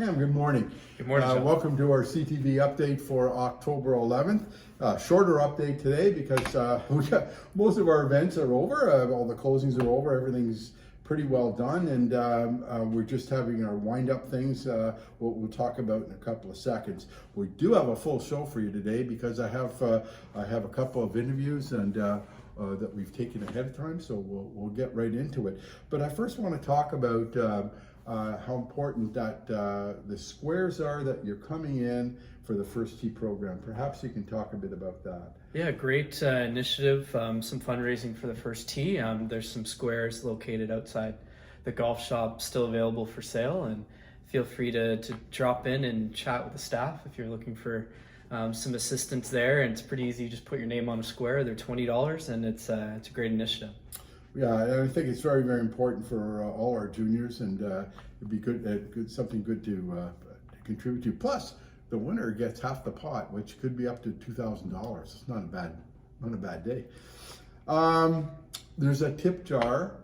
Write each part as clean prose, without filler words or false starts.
Cam, good morning. Good morning, John. Welcome to our CTV update for October 11th. Shorter update today because we got, most of our events are over, all the closings are over, everything's pretty well done, and we're just having our wind-up things we'll talk about in a couple of seconds. We do have a full show for you today because I have a couple of interviews and that we've taken ahead of time, so we'll get right into it. But I first want to talk about how important that the squares are that you're coming in for the First Tee program. Perhaps you can talk a bit about that. Yeah, great initiative, some fundraising for the First Tee. There's some squares located outside the golf shop still available for sale, and feel free to drop in and chat with the staff if you're looking for some assistance there. And it's pretty easy, you just put your name on a square. They're $20 and it's a great initiative. Yeah, I think it's very, very important for all our juniors, and it'd be good, something good to contribute to. Plus, the winner gets half the pot, which could be up to $2,000. It's not a bad day. There's a tip jar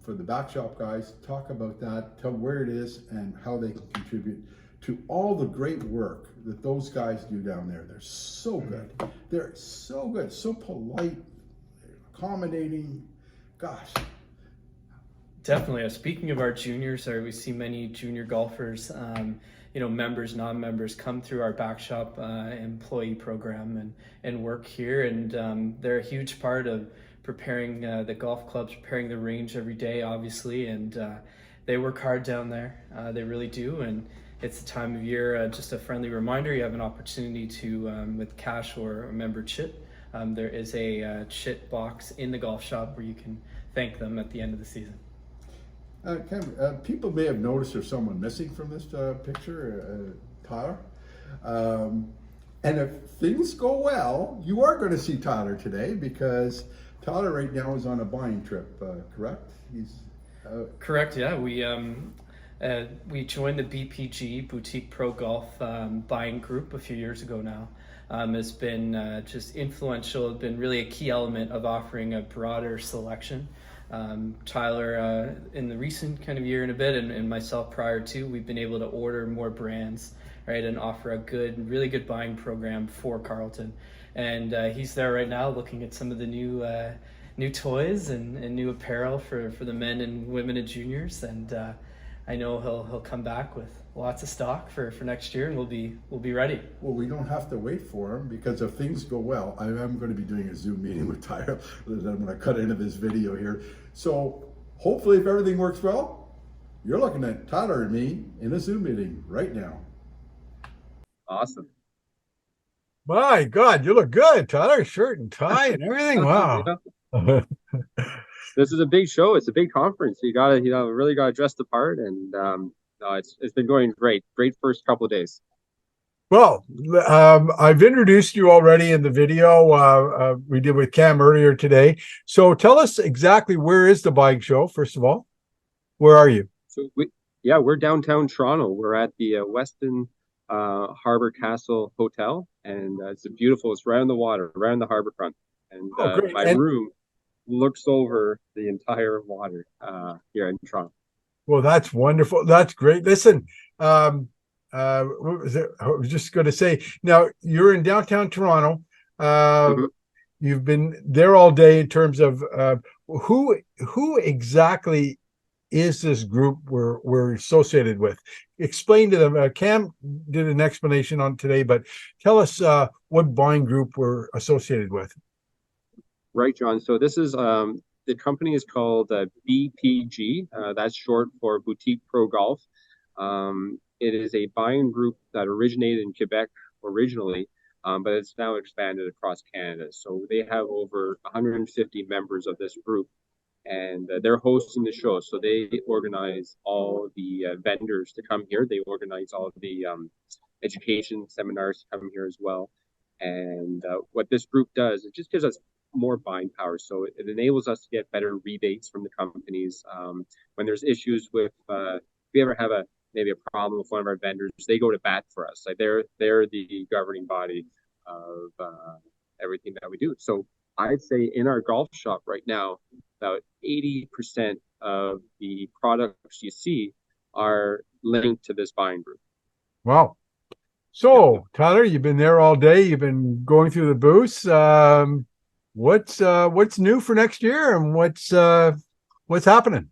for the back shop guys. Talk about that. Tell where it is and how they can contribute to all the great work that those guys do down there. They're so good. They're so good, so polite, accommodating. Gosh. Definitely. Speaking of our juniors, we see many junior golfers, members, non-members come through our back shop employee program and work here, and they're a huge part of preparing the golf clubs, preparing the range every day, obviously, and they work hard down there. They really do, and it's the time of year. Just a friendly reminder: you have an opportunity to, with cash or a member chit. There is a chit box in the golf shop where you can thank them at the end of the season. People may have noticed there's someone missing from this picture, Tyler. And if things go well, you are going to see Tyler today because Tyler right now is on a buying trip, correct? Correct, yeah. We joined the BPG, Boutique Pro Golf buying group a few years ago now. Has been just influential, been really a key element of offering a broader selection. Tyler, in the recent kind of year and a bit, and myself prior to, we've been able to order more brands, right, and offer a really good buying program for Carleton. And he's there right now looking at some of the new toys and new apparel for the men and women and juniors. And I know he'll come back with lots of stock for next year, and we'll be ready. Well, we don't have to wait for him because if things go well, I am going to be doing a Zoom meeting with Tyler that I'm going to cut into this video here. So hopefully, if everything works well, you're looking at Tyler and me in a Zoom meeting right now. Awesome. My God, you look good, Tyler. Shirt and tie and everything. Wow. This is a big show. It's a big conference. You really gotta dress the part, and it's been going great. Great first couple of days. Well, I've introduced you already in the video we did with Cam earlier today. So tell us exactly where is the buying show, first of all. Where are you? So we're downtown Toronto. We're at the Weston Harbor Castle Hotel, and it's right on the water, right on the harbor front. And my room looks over the entire water here in Toronto. Well, that's wonderful. That's great. Listen, what was it? I was just going to say, now you're in downtown Toronto. You've been there all day. In terms of who exactly is this group we're associated with? Explain to them. Cam did an explanation on today, but tell us what buying group we're associated with. Right, John. So this is the company is called BPG. That's short for Boutique Pro Golf. It is a buying group that originated in Quebec originally, but it's now expanded across Canada. So they have over 150 members of this group, and they're hosting the show. So they organize all the vendors to come here. They organize all of the education seminars to come here as well. And what this group does, it just gives us more buying power. So it enables us to get better rebates from the companies. When there's issues with, if we ever have maybe a problem with one of our vendors, they go to bat for us. Like they're the governing body of everything that we do. So I'd say in our golf shop right now, about 80% of the products you see are linked to this buying group. Wow. So, Tyler, you've been there all day. You've been going through the booths. What's new for next year, and what's happening?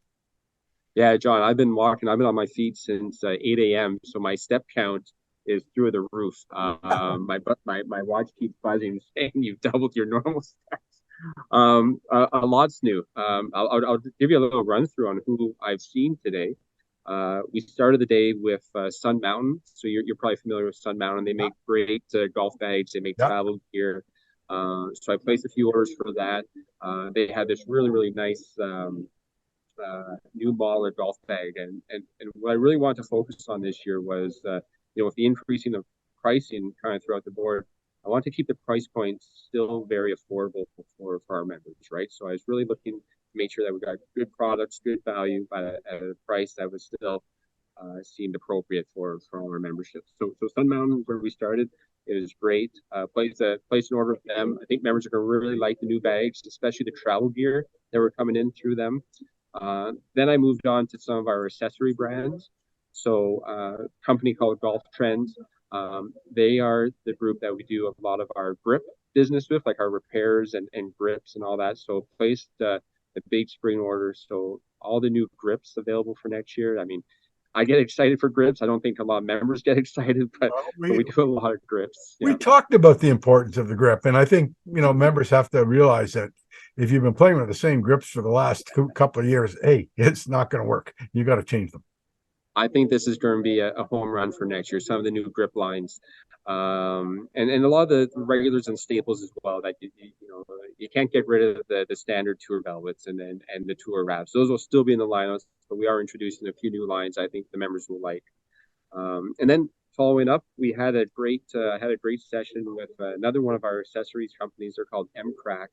Yeah, John, I've been on my feet since 8 a.m. So my step count is through the roof. My watch keeps buzzing, saying you've doubled your normal steps. A lot's new. I'll give you a little run through on who I've seen today. We started the day with Sun Mountain. So you're probably familiar with Sun Mountain. They make great golf bags. They make travel gear. So I placed a few orders for that. They had this really, really nice new baller golf bag. And what I really wanted to focus on this year was, with the increasing of pricing kind of throughout the board, I want to keep the price points still very affordable for our members, right? So I was really looking to make sure that we got good products, good value at a price that was still seemed appropriate for all our memberships. So Sun Mountain, where we started, it is great. Place an order with them. I think members are going to really like the new bags, especially the travel gear that were coming in through them. Then I moved on to some of our accessory brands. So a company called Golf Trends. They are the group that we do a lot of our grip business with, like our repairs and grips and all that. So placed the big spring order. So all the new grips available for next year. I mean, I get excited for grips. I don't think a lot of members get excited, but we do a lot of grips. We talked about the importance of the grip, and I think members have to realize that if you've been playing with the same grips for the last couple of years, hey, it's not going to work. You got to change them. I think this is going to be a home run for next year. Some of the new grip lines, and a lot of the regulars and staples as well. That you can't get rid of the standard tour velvets and the tour wraps. Those will still be in the lineups, but we are introducing a few new lines I think the members will like. And then following up, we had a great session with another one of our accessories companies. They're called M-Crack,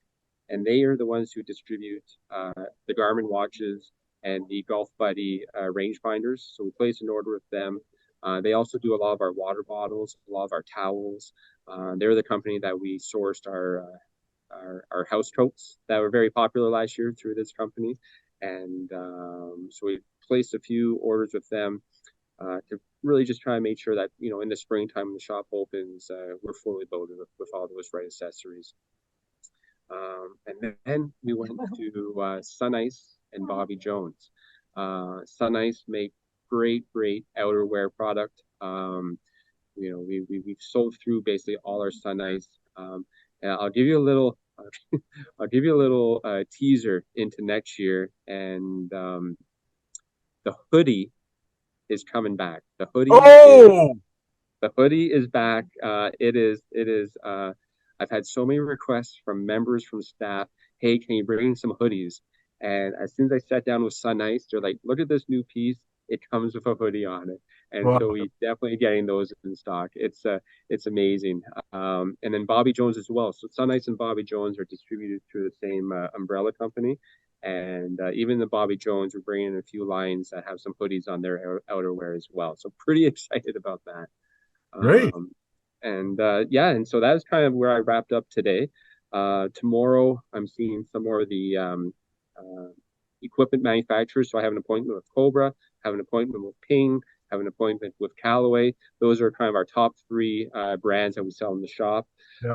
and they are the ones who distribute the Garmin watches and the Golf Buddy rangefinders. So we placed an order with them. They also do a lot of our water bottles, a lot of our towels. They're the company that we sourced our house coats that were very popular last year through this company. And so we placed a few orders with them to really just try and make sure that, in the springtime when the shop opens, we're fully loaded with all those right accessories. And then we went to Sun Ice and Bobby Jones. Sun Ice make great outerwear product. We've sold through basically all our Sun Ice. And I'll give you a little teaser into next year. And the hoodie is coming back. The hoodie is back. It is. I've had so many requests from members, from staff. Hey, can you bring in some hoodies? And as soon as I sat down with Sun Ice, they're like, look at this new piece. It comes with a hoodie on it. And so we definitely getting those in stock. It's amazing. And then Bobby Jones as well. So Sun Ice and Bobby Jones are distributed through the same umbrella company. And even the Bobby Jones, we're bringing in a few lines that have some hoodies on their outerwear as well. So pretty excited about that. Great. And so that's kind of where I wrapped up today. Tomorrow, I'm seeing some more of the equipment manufacturers. So I have an appointment with Cobra, have an appointment with Ping, have an appointment with Callaway. Those are kind of our top three brands that we sell in the shop. Yeah.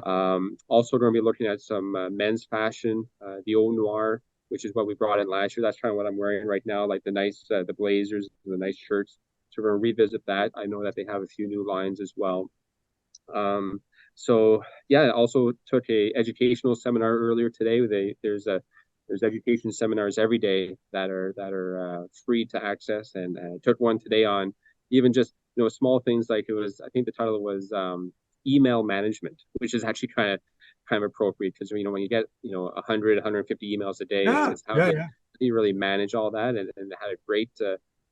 Also going to be looking at some men's fashion, the Eau Noir, which is what we brought in last year. That's kind of what I'm wearing right now, like the nice, the blazers, the nice shirts. So we're going to revisit that. I know that they have a few new lines as well. So yeah, also took a educational seminar earlier today. There's education seminars every day that are free to access, and took one today on even just small things like I think the title was email management, which is actually kind of appropriate because when you get 100 150 emails a day, it's how do you really manage all that, and had a great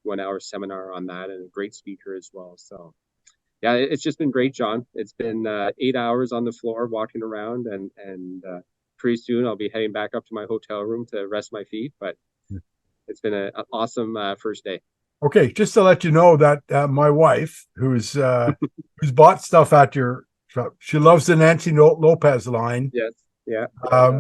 1 hour seminar on that, and a great speaker as well. So yeah, it's just been great, John. It's been 8 hours on the floor walking around, and pretty soon I'll be heading back up to my hotel room to rest my feet. But it's been an awesome first day. Okay, just to let you know that my wife, who's bought stuff at your shop, she loves the Nancy Lopez line. Yes. Yeah.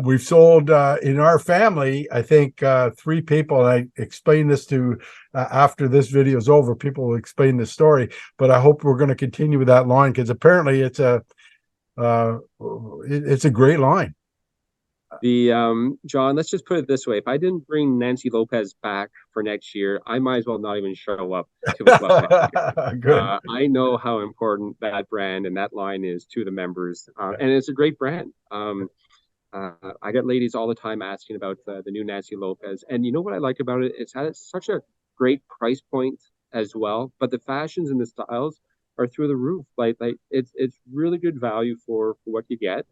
We've sold in our family, I think 3 people, and I explain this to after this video is over, people will explain the story, but I hope we're going to continue with that line because apparently it's a great line. The John, let's just put it this way: if I didn't bring Nancy Lopez back for next year, I might as well not even show up to the club next year. Good. I know how important that brand and that line is to the members, and it's a great brand. I get ladies all the time asking about the new Nancy Lopez, and you know what I like about it? It's had such a great price point as well, but the fashions and the styles are through the roof. Like it's really good value for what you get.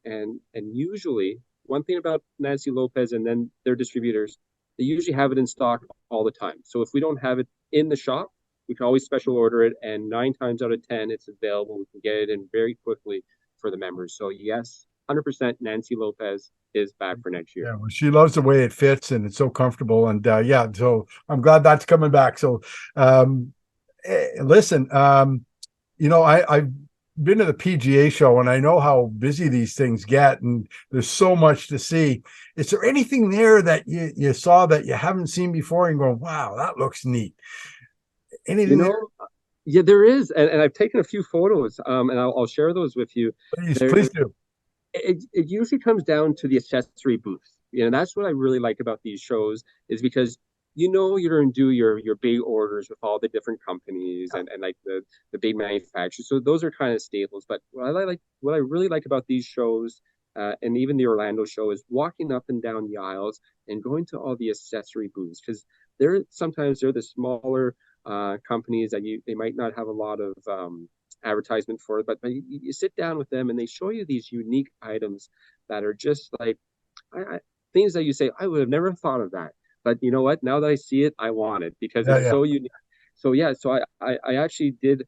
And usually one thing about Nancy Lopez and then their distributors, they usually have it in stock all the time. So if we don't have it in the shop, we can always special order it, and 9 times out of 10 it's available. We can get it in very quickly for the members. So yes, 100% Nancy Lopez is back for next year. Yeah, well, she loves the way it fits and it's so comfortable, and yeah, so I'm glad that's coming back. So listen, I've been to the PGA show and I know how busy these things get, and there's so much to see. Is there anything there that you saw that you haven't seen before and going, wow, that looks neat? Anything there? Yeah, there is, and I've taken a few photos, and I'll share those with you. Please do. It usually comes down to the accessory booth. That's what I really like about these shows, is because you're going to do your big orders with all the different companies and like the big manufacturers. So those are kind of staples. But what I really like about these shows, and even the Orlando show, is walking up and down the aisles and going to all the accessory booths, because sometimes they're the smaller companies that they might not have a lot of advertisement for it, but you sit down with them and they show you these unique items that are just like things that you say, I would have never thought of that. But you know what? Now that I see it, I want it because it's so unique. So yeah, so I actually did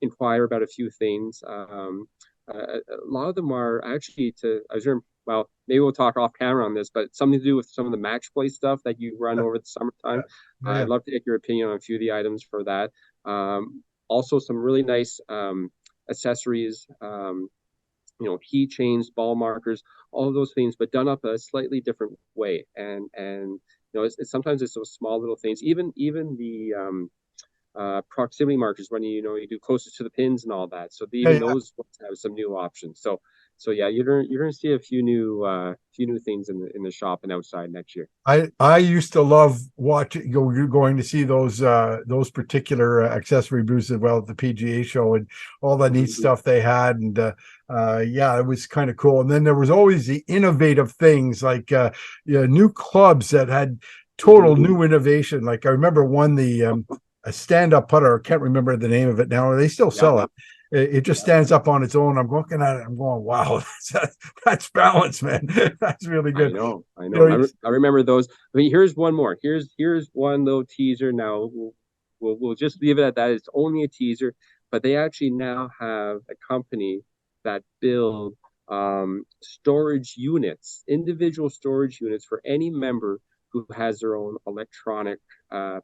inquire about a few things. A lot of them are actually well, maybe we'll talk off camera on this, but something to do with some of the match play stuff that you run over the summertime. I'd love to get your opinion on a few of the items for that. Also, some really nice accessories, keychains, ball markers, all of those things, but done up a slightly different way. And sometimes it's those small little things. Even the proximity markers when you do closest to the pins and all that. So those have some new options. So yeah, you're gonna see a few new things in the shop and outside next year. I used to love going to see those particular accessory booths as well at the PGA show and all the neat stuff they had, and it was kind of cool. And then there was always the innovative things like new clubs that had total new innovation. Like I remember a stand-up putter. I can't remember the name of it now. They still sell it. It just stands up on its own. I'm looking at it. I'm going, wow, that's balance, man. That's really good. I know. I remember those. I mean, here's one more. Here's one little teaser. Now we'll just leave it at that. It's only a teaser, but they actually now have a company that build storage units, individual storage units for any member who has their own electronic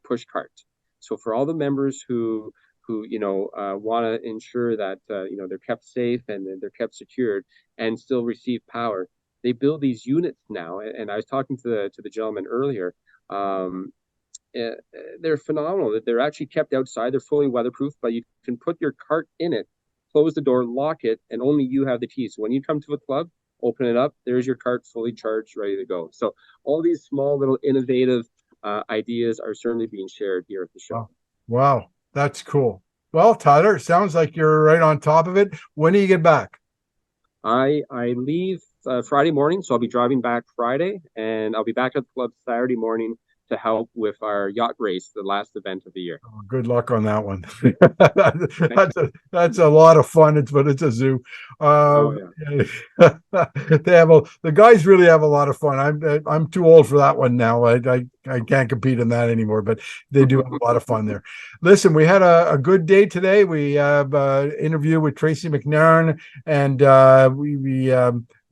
push cart. So for all the members who want to ensure that they're kept safe and they're kept secured and still receive power, they build these units now. And I was talking to the gentleman earlier. They're phenomenal. They're actually kept outside. They're fully weatherproof, but you can put your cart in it, close the door, lock it, and only you have the key. So when you come to a club, open it up, there's your cart fully charged, ready to go. So all these small little innovative ideas are certainly being shared here at the show. Wow, that's cool. Well, Tyler, sounds like you're right on top of it. When do you get back? I leave Friday morning, so I'll be driving back Friday, and I'll be back at the club Saturday morning to help with our yacht race, the last event of the year. Oh, good luck on that one. that's a lot of fun. It's a zoo. The guys really have a lot of fun. I'm too old for that one now. I can't compete in that anymore, but they do have a lot of fun there. Listen, we had a good day today. We have an interview with Tracy McNairn, and we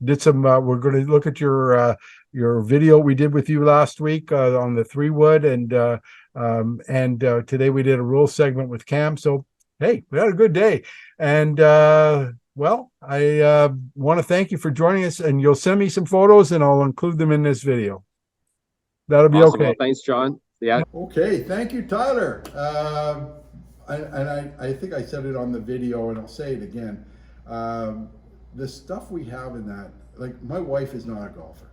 did some. We're going to look at your video we did with you last week on the 3-wood, and today we did a rule segment with Cam. So hey, we had a good day, and Well, I want to thank you for joining us, and you'll send me some photos and I'll include them in this video. That'll be Awesome. okay. Well, thanks, John. Yeah. Okay, thank you, Tyler. I think I said it on the video, and I'll say it again. The stuff we have in that, like, my wife is not a golfer.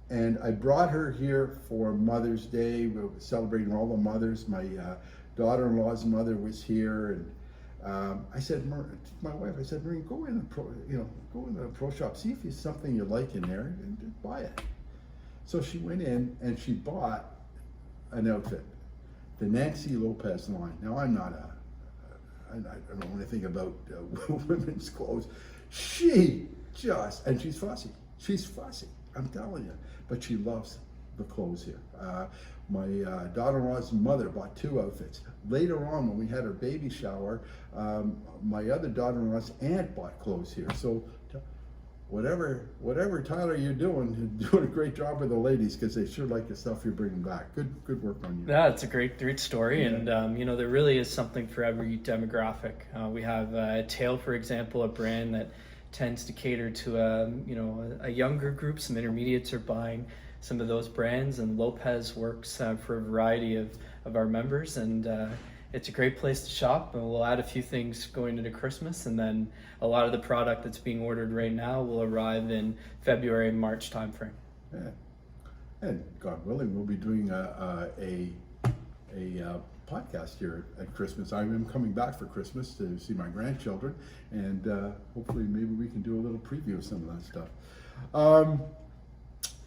And I brought her here for Mother's Day. We were celebrating all the mothers. My daughter-in-law's mother was here, and I said to my wife, I said, Maureen, go in the pro shop, see if there's something you like in there, and just buy it. So she went in and she bought an outfit, the Nancy Lopez line. Now I don't know anything about women's clothes. And she's fussy. She's fussy, I'm telling you. But she loves the clothes here. My daughter-in-law's mother bought 2 outfits. Later on, when we had her baby shower, my other daughter-in-law's aunt bought clothes here. So whatever Tyler you're doing a great job with the ladies, because they sure like the stuff you're bringing back. Good work on you. Yeah, it's a great story, yeah. And there really is something for every demographic. We have Tail, for example, a brand that tends to cater to a younger group. Some intermediates are buying some of those brands, and Lopez works for a variety of our members, and it's a great place to shop. And we'll add a few things going into Christmas, and then a lot of the product that's being ordered right now will arrive in February and March timeframe. Yeah. And God willing, we'll be doing a podcast here at Christmas. I am coming back for Christmas to see my grandchildren, and hopefully maybe we can do a little preview of some of that stuff.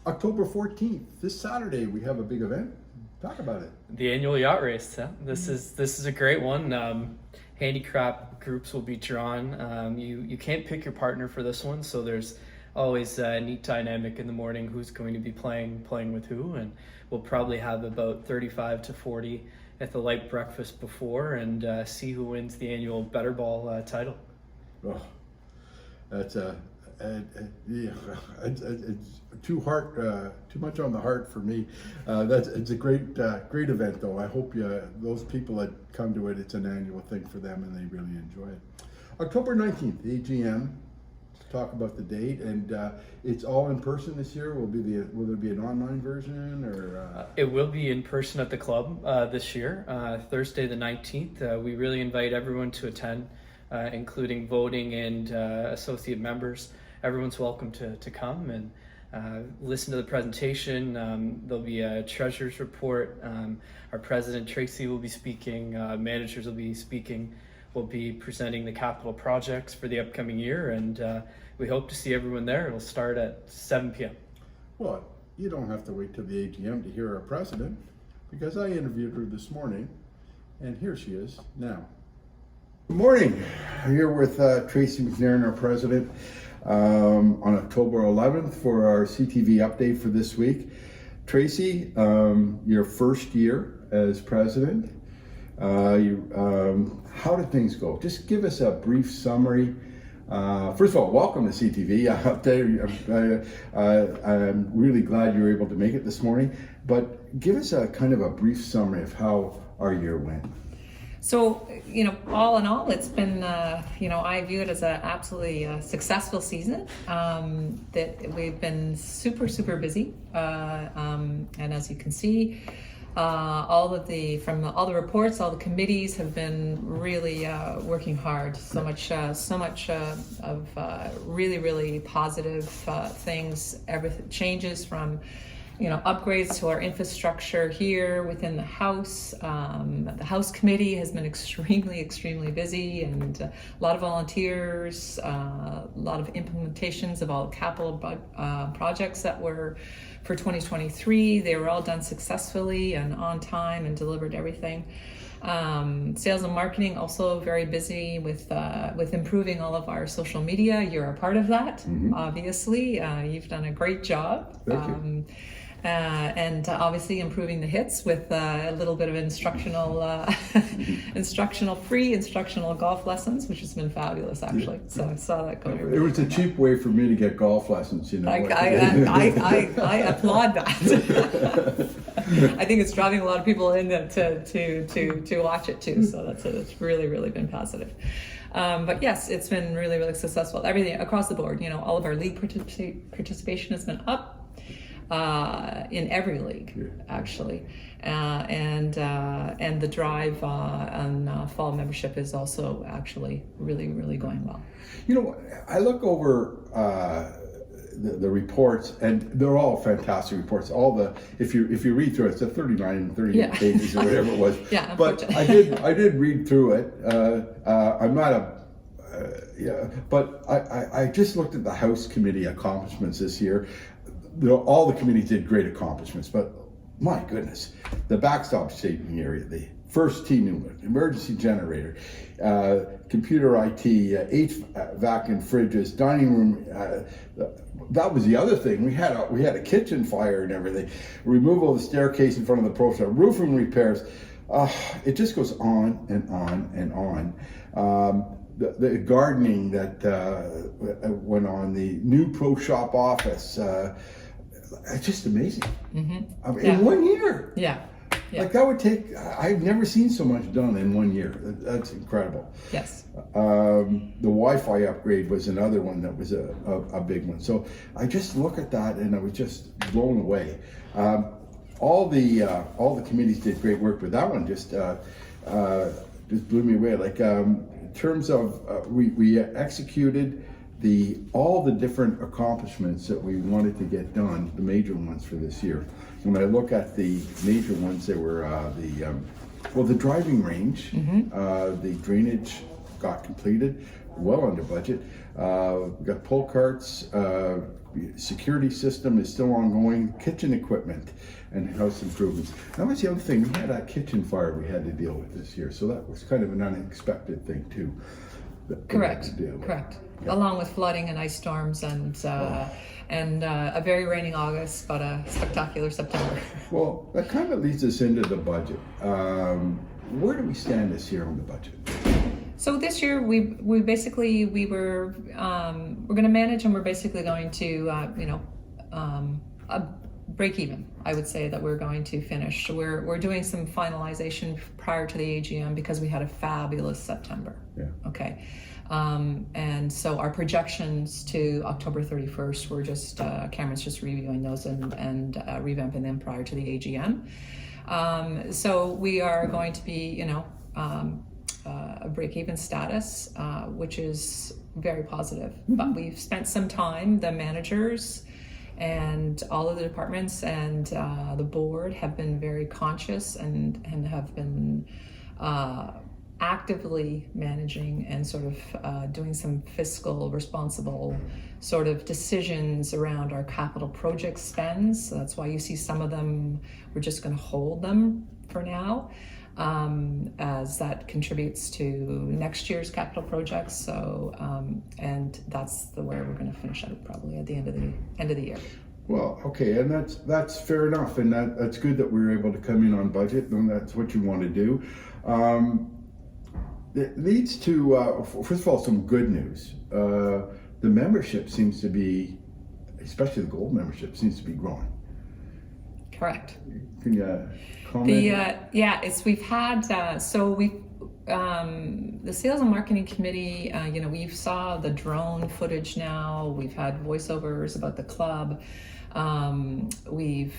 October 14th, this Saturday, we have a big event. Talk about it. The annual Yacht Race. Yeah. This is a great one. Handicap groups will be drawn. You can't pick your partner for this one, so there's always a neat dynamic in the morning. Who's going to be playing with who, and we'll probably have about 35 to 40 at the light breakfast before, and see who wins the annual Better Ball title. Oh, that's it's too much on the heart for me. It's a great event, though. I hope those people that come to it, it's an annual thing for them, and they really enjoy it. October 19th, AGM. Talk about the date, and it's all in person this year. Will there be an online version, or? It will be in person at the club this year, Thursday the 19th. We really invite everyone to attend, including voting and associate members. Everyone's welcome to come and listen to the presentation. There'll be a treasurer's report. Our president, Tracy, will be speaking. Managers will be speaking. We'll be presenting the capital projects for the upcoming year, and we hope to see everyone there. It'll start at 7 p.m. Well, you don't have to wait till the AGM to hear our president, because I interviewed her this morning, and here she is now. Good morning. I'm here with Tracy McNairn, our president, on October 11th for our CTV update for this week. Tracy, your first year as president. How did things go? Just give us a brief summary. First of all, welcome to CTV Update. I'm really glad you were able to make it this morning, but give us a kind of a brief summary of how our year went. So, all in all, it's been, I view it as an absolutely successful season, that we've been super, super busy. And as you can see, all the reports, all the committees have been really working hard. So much of really, really positive things. Everything changes from, upgrades to our infrastructure here within the House. The House Committee has been extremely, extremely busy, and a lot of volunteers, a lot of implementations of all the capital projects that were for 2023. They were all done successfully and on time and delivered everything. Sales and marketing also very busy with improving all of our social media. You're a part of that, obviously. You've done a great job. Thank you. And obviously improving the hits with a little bit of free instructional golf lessons, which has been fabulous, actually. So I saw that going. It was a cheap way for me to get golf lessons, I applaud that. I think it's driving a lot of people in to watch it too. So it's really been positive. But yes, it's been really successful. Everything across the board, all of our league participation has been up in every league, actually. And the drive on fall membership is also actually really going well. I look over the reports, and they're all fantastic reports. All the if you read through it, it's a 38 pages or whatever it was. Yeah, but I did read through it. I'm not but I just looked at the House Committee accomplishments this year. All the committees did great accomplishments, but my goodness, the backstop staging area, the first team unit, emergency generator, computer IT, HVAC and fridges, dining room. That was the other thing. We had a kitchen fire and everything. Removal of the staircase in front of the pro shop, roofing repairs. It just goes on and on and on. The gardening that went on, the new pro shop office. It's just amazing. Mm-hmm. In 1 year. Yeah. Like that would take. I've never seen so much done in 1 year. That's incredible. Yes. The Wi-Fi upgrade was another one that was a big one. So I just look at that and I was just blown away. All the committees did great work, but that one just blew me away. Like in terms of we executed all the different accomplishments that we wanted to get done, the major ones for this year. When I look at the major ones, they were the driving range, the drainage got completed, well under budget. We got pull carts, security system is still ongoing, kitchen equipment and house improvements. That was the other thing, we had a kitchen fire we had to deal with this year, so that was kind of an unexpected thing too. Correct. Yeah. Along with flooding and ice storms and a very rainy August, but a spectacular September. Well, that kind of leads us into the budget. Where do we stand this year on the budget? So this year we're going to manage, and we're basically going to break even. I would say that we're going to finish. We're doing some finalization prior to the AGM because we had a fabulous September. Yeah. Okay. And so our projections to October 31st, we're just Cameron's just reviewing those and revamping them prior to the AGM. So we are going to be, a break-even status, which is very positive. Mm-hmm. But we've spent some time, the managers and all of the departments and the board have been very conscious and have been actively managing and sort of doing some fiscal responsible sort of decisions around our capital project spends. So that's why you see some of them, we're just going to hold them for now, as that contributes to next year's capital projects. So and that's where we're going to finish up probably at the end of the year. Well, okay, and that's fair enough, and that's good that we were able to come in on budget, and that's what you want to do. It leads to, first of all, some good news. The membership seems to be, especially the gold membership, seems to be growing. Correct. Can you comment? We've had the sales and marketing committee. We've saw the drone footage now. We've had voiceovers about the club. We've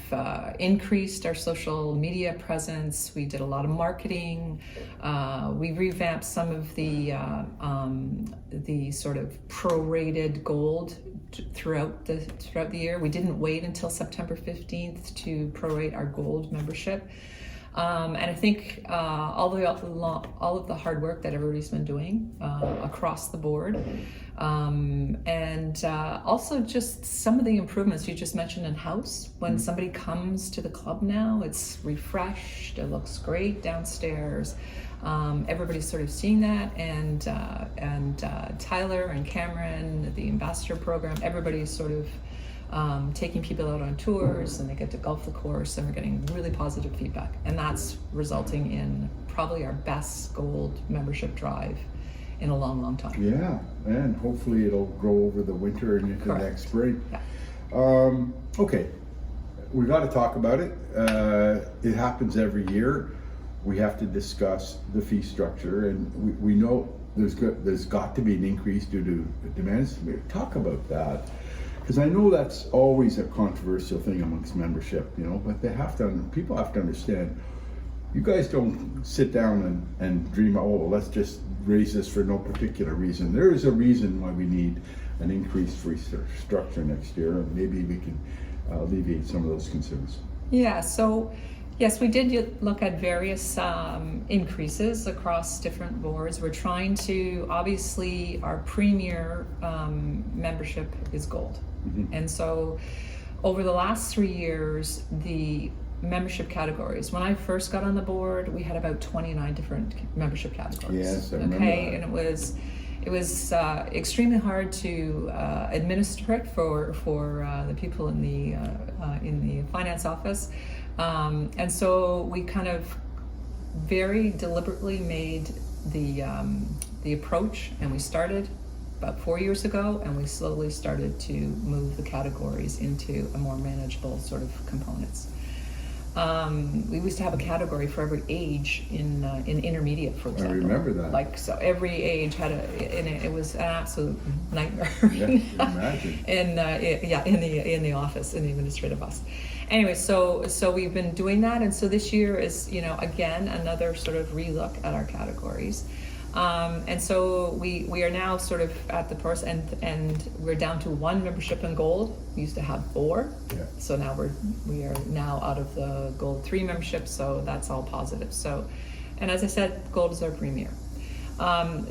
increased our social media presence. We did a lot of marketing. We revamped some of the sort of prorated gold throughout the year. We didn't wait until September 15th to prorate our gold membership. And I think all of the hard work that everybody's been doing across the board, and also just some of the improvements you just mentioned in house. When somebody comes to the club now, it's refreshed. It looks great downstairs. Everybody's sort of seeing that, and Tyler and Cameron, the ambassador program, everybody's sort of taking people out on tours, and they get to golf the course, and we're getting really positive feedback, and that's resulting in probably our best gold membership drive in a long time. Yeah, and hopefully it'll grow over the winter and into next spring. Yeah. Okay, we got to talk about it. It happens every year. We have to discuss the fee structure, and we know there's got to be an increase due to demands. Talk about that, because I know that's always a controversial thing amongst membership, you know. But people have to understand. You guys don't sit down and dream, oh, let's just raise this for no particular reason. There is a reason why we need an increased fee structure next year, and maybe we can alleviate some of those concerns. Yeah, so yes, we did look at various increases across different boards. We're trying to, obviously, our premier membership is gold. Mm-hmm. And so over the last 3 years, the membership categories, when I first got on the board, we had about 29 different membership categories. Yes, I remember that. And it was extremely hard to administer it for the people in the finance office, and so we kind of very deliberately made the approach, and we started about 4 years ago, and we slowly started to move the categories into a more manageable sort of components. We used to have a category for every age in intermediate, for example. I remember that. Like, so every age had and it was an absolute nightmare. Yeah, imagine. in the office, in the administrative office. Anyway, so we've been doing that, and so this year is, you know, again, another sort of relook at our categories. And so we are now sort of at the person, and we're down to 1 membership in gold. We used to have 4, yeah. So now we are now out of the gold 3 membership. So that's all positive. So, and as I said, gold is our premier.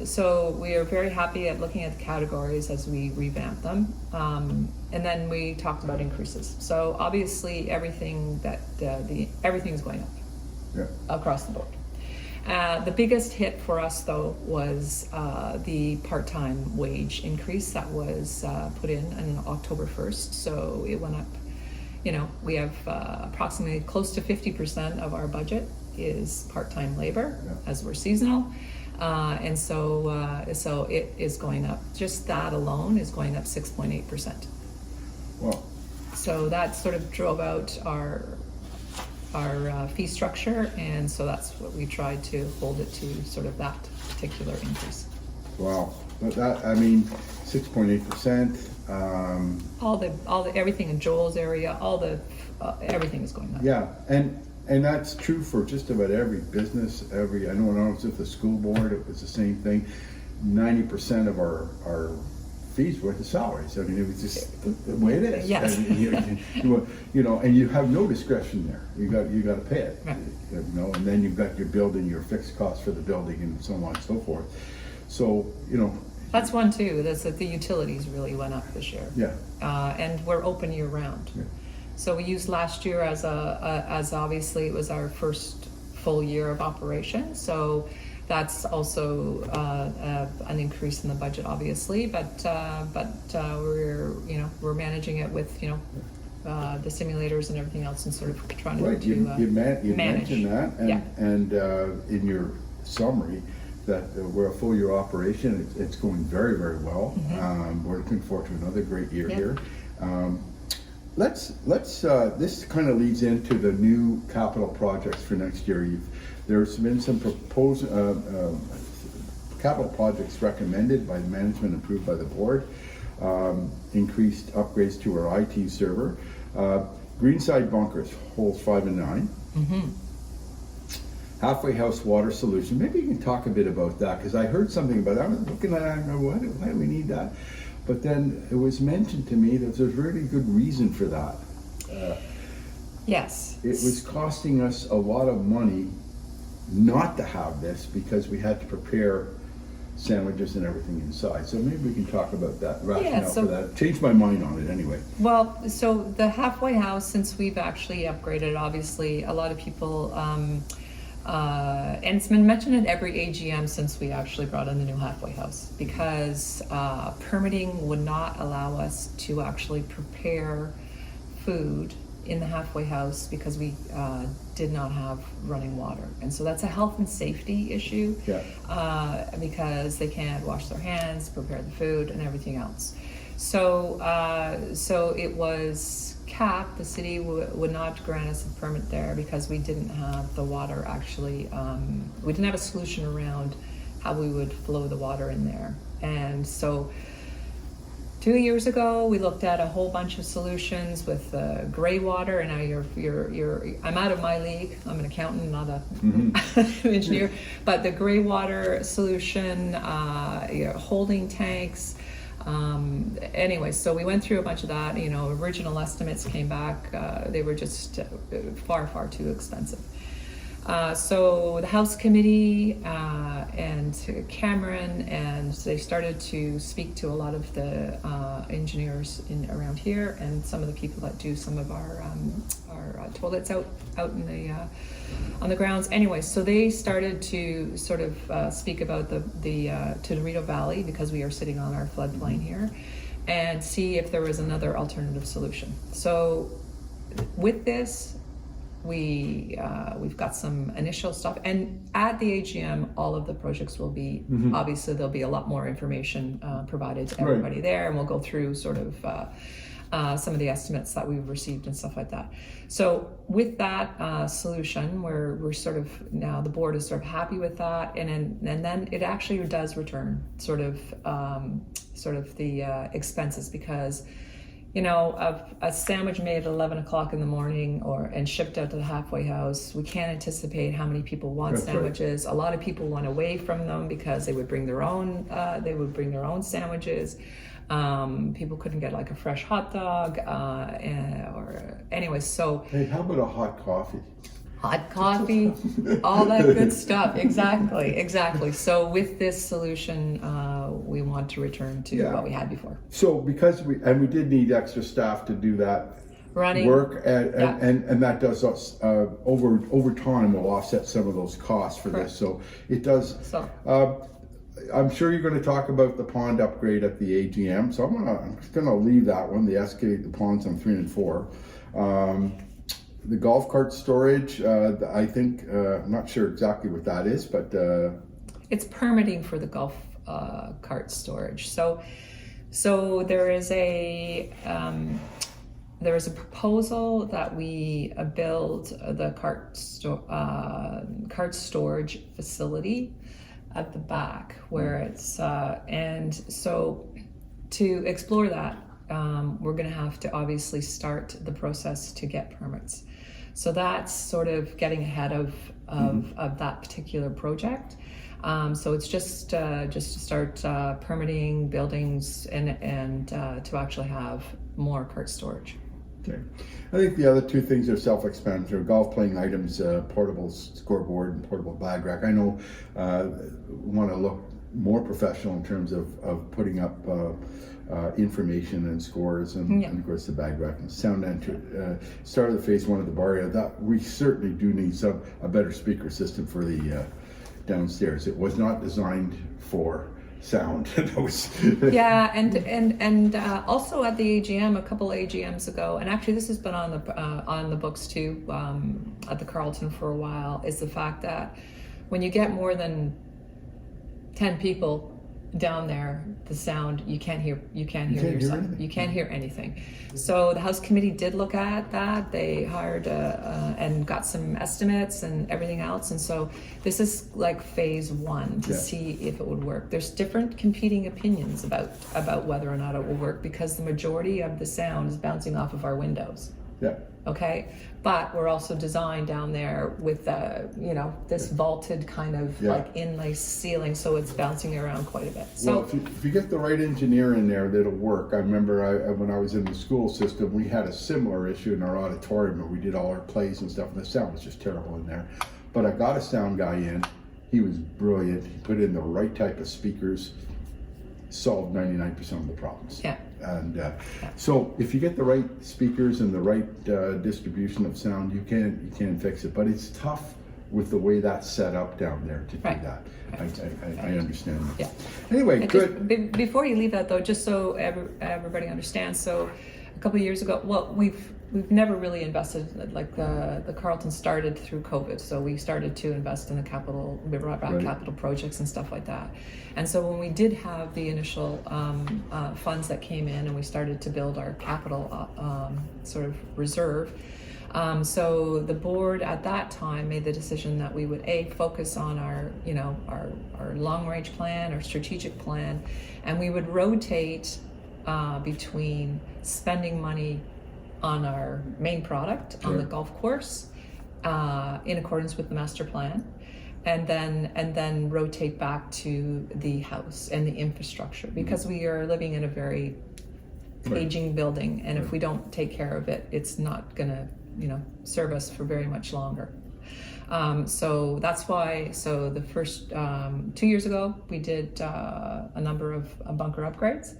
So we are very happy at looking at the categories as we revamp them. And then we talked about increases. So obviously everything's going up, Yeah. across the board. The biggest hit for us, though, was the part-time wage increase that was put in on October 1st. So it went up. You know, we have approximately close to 50% of our budget is part-time labor, yeah. as we're seasonal. And so it is going up. Just that alone is going up 6.8%. Well, So that sort of drove out our fee structure, and so that's what we tried to hold it to, sort of that particular increase. wow. But that, I mean, 6.8%. All the everything in Joel's area, everything is going up. Yeah, and that's true for just about every business. I know when I was with the school board, it was the same thing. 90% of our fees were the salaries. I mean, it was just the way it is. Yes. I mean, you know, and you have no discretion there. You got to pay it. Right. You know, and then you've got your building, your fixed costs for the building, and so on and so forth. So, you know. That's one too. That's that the utilities really went up this year. Yeah. And we're open year round. Yeah. So we used last year as obviously it was our first full year of operation. So that's also an increase in the budget, obviously. But we're managing it with the simulators and everything else, and sort of trying Right. to You manage. mentioned that, and Yeah. and in your summary, that we're a full year operation. It's going very, very well. Mm-hmm. We're looking forward to another great year Yeah. here. Let's this kind of leads into the new capital projects for next year. There's been some proposed capital projects recommended by the management, approved by the board. Increased upgrades to our IT server. Greenside bunkers, holes 5 and 9. Mm-hmm. Halfway house water solution. Maybe you can talk a bit about that, because I heard something about that. I was looking at it, why do we need that? But then it was mentioned to me that there's a really good reason for that. Yes. It was costing us a lot of money not to have this, because we had to prepare sandwiches and everything inside. So maybe we can talk about that rationale for that. Changed my mind on it anyway. Well, so the halfway house, since we've actually upgraded, obviously a lot of people, and it's been mentioned at every AGM since we actually brought in the new halfway house, because permitting would not allow us to actually prepare food in the halfway house, because we did not have running water. And so that's a health and safety issue. Yeah. Because they can't wash their hands, prepare the food, and everything else. So it was capped. The city would not grant us a permit there because we didn't have the water actually. We didn't have a solution around how we would flow the water in there. And so 2 years ago, we looked at a whole bunch of solutions with gray water, and now I'm out of my league. I'm an accountant, not an engineer. But the gray water solution, holding tanks. Anyway, so we went through a bunch of that. Original estimates came back. They were just far, far too expensive. So the House Committee and Cameron, and they started to speak to a lot of the engineers around here, and some of the people that do some of our toilets out in the on the grounds. Anyway, so they started to sort of speak about the Torito Valley, because we are sitting on our floodplain here, and see if there was another alternative solution. So with this, we've got some initial stuff, and at the AGM, all of the projects will be obviously there'll be a lot more information provided to everybody there, and we'll go through sort of some of the estimates that we've received and stuff like that. So with that solution, we're sort of now the board is sort of happy with that, and then it actually does return sort of the expenses, because a sandwich made at 11 o'clock in the morning and shipped out to the halfway house, we can't anticipate how many people want That's sandwiches. Right. A lot of people went away from them because they would bring their own sandwiches. People couldn't get like a fresh hot dog, so. Hey, how about a hot coffee? Hot coffee, all that good stuff. Exactly. So with this solution, we want to return to what we had before. So because we did need extra staff to do that work, and that does us over time will offset some of those costs for this. So it does. So. I'm sure you're going to talk about the pond upgrade at the AGM. So I'm just going to leave that one. The ponds on 3 and 4. The golf cart storage, I think, I'm not sure exactly what that is, but... It's permitting for the golf cart storage. So there is a proposal that we build the cart storage facility at the back, where it's... and so to explore that, we're going to have to obviously start the process to get permits. So that's sort of getting ahead of that particular project. So it's just to start permitting buildings and to actually have more cart storage. Okay. I think the other two things are self-explanatory. Golf playing items, portable scoreboard and portable bag rack. I know want to look more professional in terms of putting up information and scores, and of course the bag rack and sound entry. Start of the phase 1 of the bar area. That we certainly do need a better speaker system for the downstairs. It was not designed for sound. Yeah, and also at the AGM a couple AGMs ago, and actually this has been on the books too, at the Carleton for a while, is the fact that when you get more than 10 people down there, the sound, you can't hear yourself. You can't hear anything. So the House Committee did look at that. They hired and got some estimates and everything else. And so this is like phase 1 to see if it would work. There's different competing opinions about whether or not it will work, because the majority of the sound is bouncing off of our windows. Yeah. Okay, but we're also designed down there with this vaulted kind of like inlay ceiling, so it's bouncing around quite a bit. So well, if you get the right engineer in there, that'll work. I remember when I was in the school system, we had a similar issue in our auditorium where we did all our plays and stuff, and the sound was just terrible in there. But I got a sound guy in. He was brilliant. He put in the right type of speakers, solved 99% of the problems. Yeah. And so if you get the right speakers and the right distribution of sound, you can fix it. But it's tough with the way that's set up down there to do that. I understand that. Yeah. Anyway, and good. Before you leave that though, just so everybody understands, so a couple of years ago, well, we've never really invested, like the Carleton started through COVID, so we started to invest in the capital, we brought back capital projects and stuff like that. And so when we did have the initial funds that came in and we started to build our capital sort of reserve, so the board at that time made the decision that we would focus on our long range plan, our strategic plan, and we would rotate between spending money on our main product, on the golf course, in accordance with the master plan, and then rotate back to the house and the infrastructure, because we are living in a very aging building, and if we don't take care of it, it's not gonna serve us for very much longer. So that's why, so the first 2 years ago, we did a number of bunker upgrades.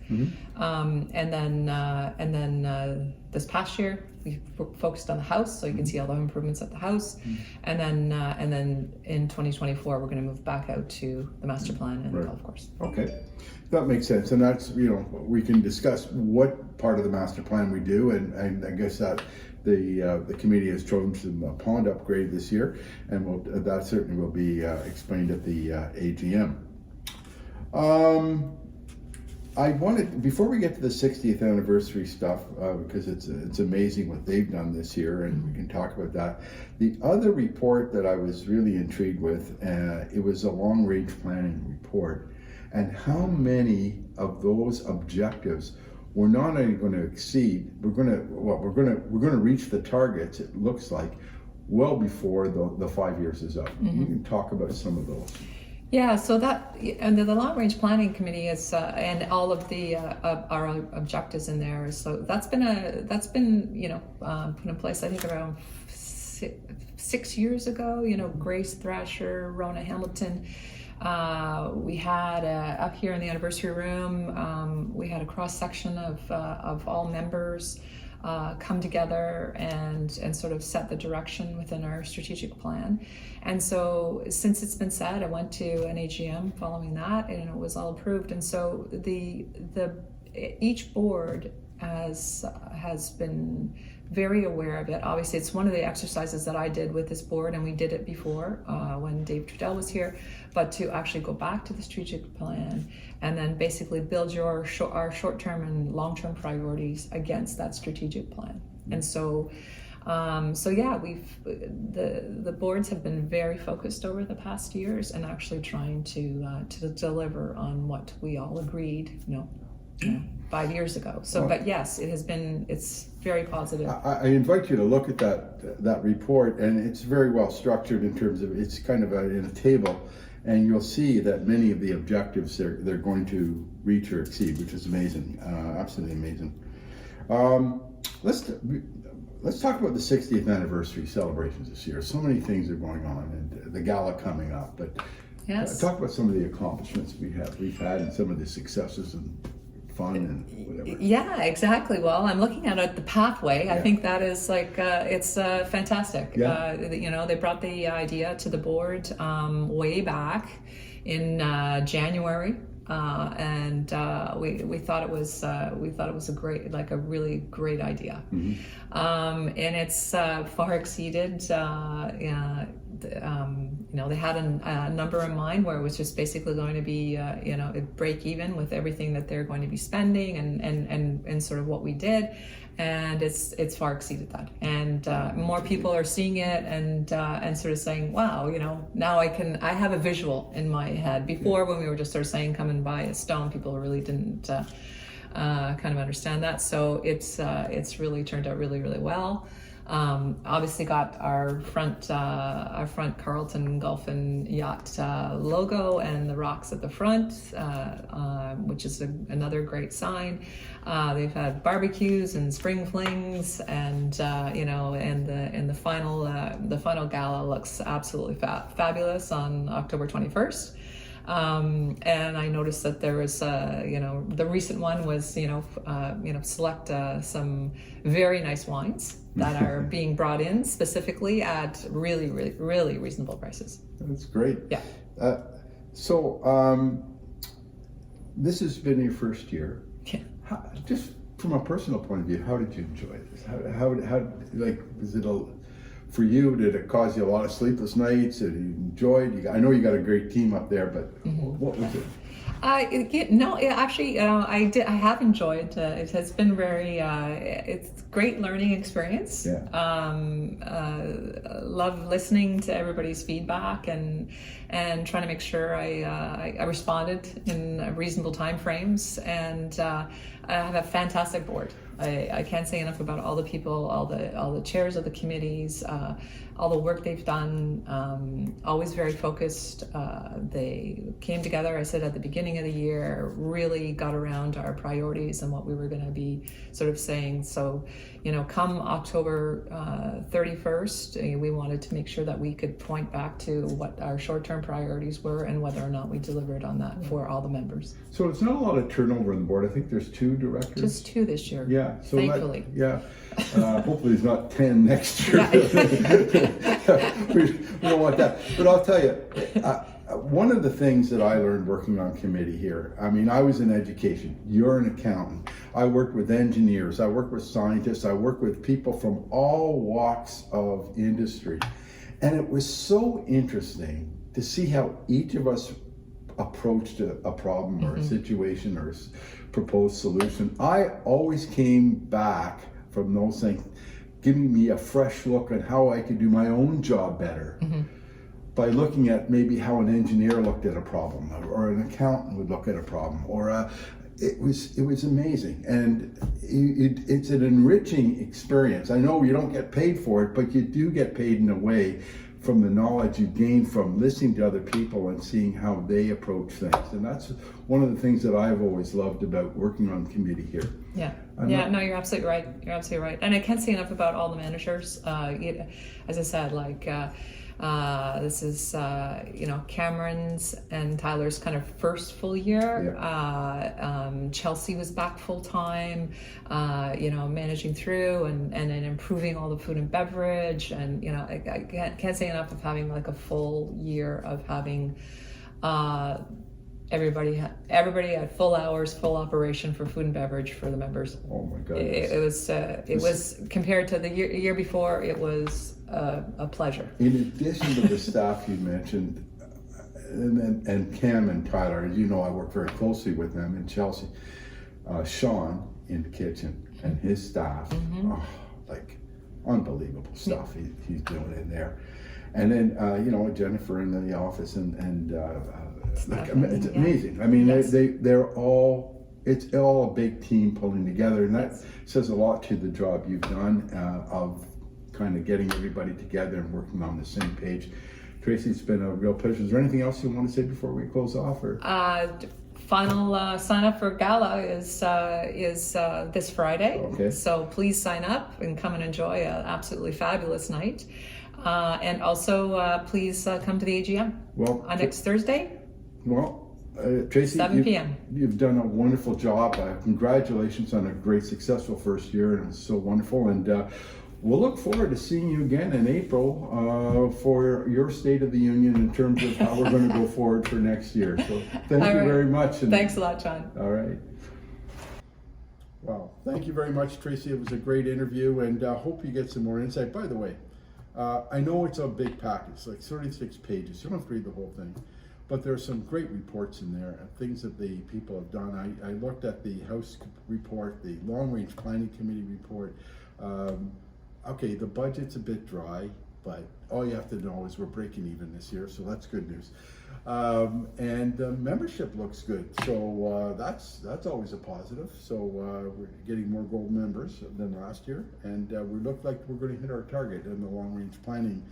And then this past year, we focused on the house, so you can see all the improvements at the house. And then in 2024, we're going to move back out to the master plan and the golf course. Okay, that makes sense. And that's, we can discuss what part of the master plan we do, and I guess that the committee has chosen a pond upgrade this year, and that certainly will be explained at the AGM. I wanted, before we get to the 60th anniversary stuff, because it's amazing what they've done this year, and we can talk about that. The other report that I was really intrigued with, it was a long-range planning report, and how many of those objectives we're not only going to exceed, we're going to reach the targets, it looks like, well before the 5 years is up. You can talk about some of those. Yeah, so that, and the long range planning committee is, and all of the our objectives in there. So that's been put in place, I think, around 6 years ago. Grace Thrasher, Rona Hamilton. We had up here in the anniversary room, we had a cross section of all members come together and sort of set the direction within our strategic plan. And so since it's been said, I went to an AGM following that, and it was all approved. And so each board has been very aware of it. Obviously, it's one of the exercises that I did with this board, and we did it before when Dave Trudell was here, but to actually go back to the strategic plan and then basically build our short-term and long-term priorities against that strategic plan. And so yeah, the boards have been very focused over the past years and actually trying to deliver on what we all agreed, 5 years ago. So, but yes, it's very positive. I invite you to look at that report, and it's very well structured in terms of, it's kind of in a table, and you'll see that many of the objectives they're going to reach or exceed, which is amazing, absolutely amazing. Let's talk about the 60th anniversary celebrations this year. So many things are going on, and the gala coming up, but yes, talk about some of the accomplishments we've had and some of the successes and fun and whatever. Yeah, exactly. Well, I'm looking at the pathway. I think that is it's fantastic. Yeah. They brought the idea to the board way back in January, and we thought it was a really great idea. And it's far exceeded. They had a number in mind where it was just basically going to be, break even with everything that they're going to be spending and sort of what we did. And it's far exceeded that. And more people are seeing it and sort of saying, wow, now I have a visual in my head. Before, when we were just sort of saying, come and buy a stone, people really didn't kind of understand that. So it's really turned out really, really well. Obviously got our front Carleton Golf and Yacht logo and the rocks at the front, which is another great sign. They've had barbecues and spring flings, and the final gala looks absolutely fabulous on October 21st. And I noticed that there was, the recent one was, select some very nice wines that are being brought in specifically at really, really, really reasonable prices. That's great. Yeah. So this has been your first year. Yeah. Just from a personal point of view, how did you enjoy this? How like, was it for you, did it cause you a lot of sleepless nights? Did you enjoy it? I know you got a great team up there, but what was it? Actually, I did. I have enjoyed. It has been very. It's great learning experience. Yeah. Love listening to everybody's feedback and trying to make sure I responded in reasonable time frames. And I have a fantastic board. I can't say enough about all the people, all the chairs of the committees, all the work they've done. Always very focused. They came together, I said at the beginning of the year, really got around our priorities and what we were going to be sort of saying. So, come October 31st, we wanted to make sure that we could point back to what our short-term priorities were and whether or not we delivered on that for all the members. So it's not a lot of turnover on the board. I think there's 2 directors. Just 2 this year. Yeah. So thankfully. Hopefully there's not 10 next year. We don't want that. But I'll tell you, one of the things that I learned working on committee here, I mean, I was in education. You're an accountant. I worked with engineers. I worked with scientists. I worked with people from all walks of industry. And it was so interesting to see how each of us approached a problem or a situation or a proposed solution. I always came back from those things giving me a fresh look on how I could do my own job better by looking at maybe how an engineer looked at a problem or an accountant would look at a problem, or it was amazing. And it's an enriching experience. I know you don't get paid for it, but you do get paid in a way from the knowledge you gain from listening to other people and seeing how they approach things. And that's one of the things that I've always loved about working on committee here. Yeah. No, you're absolutely right. You're absolutely right. And I can't say enough about all the managers. As I said, this is, Cameron's and Tyler's kind of first full year. Yeah. Chelsea was back full time, managing through and improving all the food and beverage. And, I can't say enough of having like a full year of having, everybody had full hours, full operation for food and beverage for the members. Oh my God! It was compared to the year before. It was a pleasure. In addition to the staff you mentioned, and Cam and Tyler, as you know, I work very closely with them in Chelsea. Sean in the kitchen and his staff, unbelievable stuff he's doing in there. And then Jennifer in the office and it's amazing. I mean, they're all, it's all a big team pulling together, and that says a lot to the job you've done of kind of getting everybody together and working on the same page. Tracy, it's been a real pleasure. Is there anything else you want to say before we close off? Or final sign up for Gala is this Friday. Okay. So please sign up and come and enjoy an absolutely fabulous night. And also please come to the AGM on next Thursday. Well, Tracy, 7 p.m. You've done a wonderful job. Congratulations on a great, successful first year, and it's so wonderful. And we'll look forward to seeing you again in April for your State of the Union in terms of how we're going to go forward for next year. So thank you very much. And thanks a lot, John. All right. Well, thank you very much, Tracy. It was a great interview, and hope you get some more insight. By the way, I know it's a big package, like 36 pages. You don't have to read the whole thing. But there's some great reports in there, things that the people have done. I looked at the House report, the Long Range Planning Committee report. Okay, the budget's a bit dry, but all you have to know is we're breaking even this year, so that's good news. And the membership looks good, so that's always a positive. So we're getting more gold members than last year, and we look like we're going to hit our target in the Long Range Planning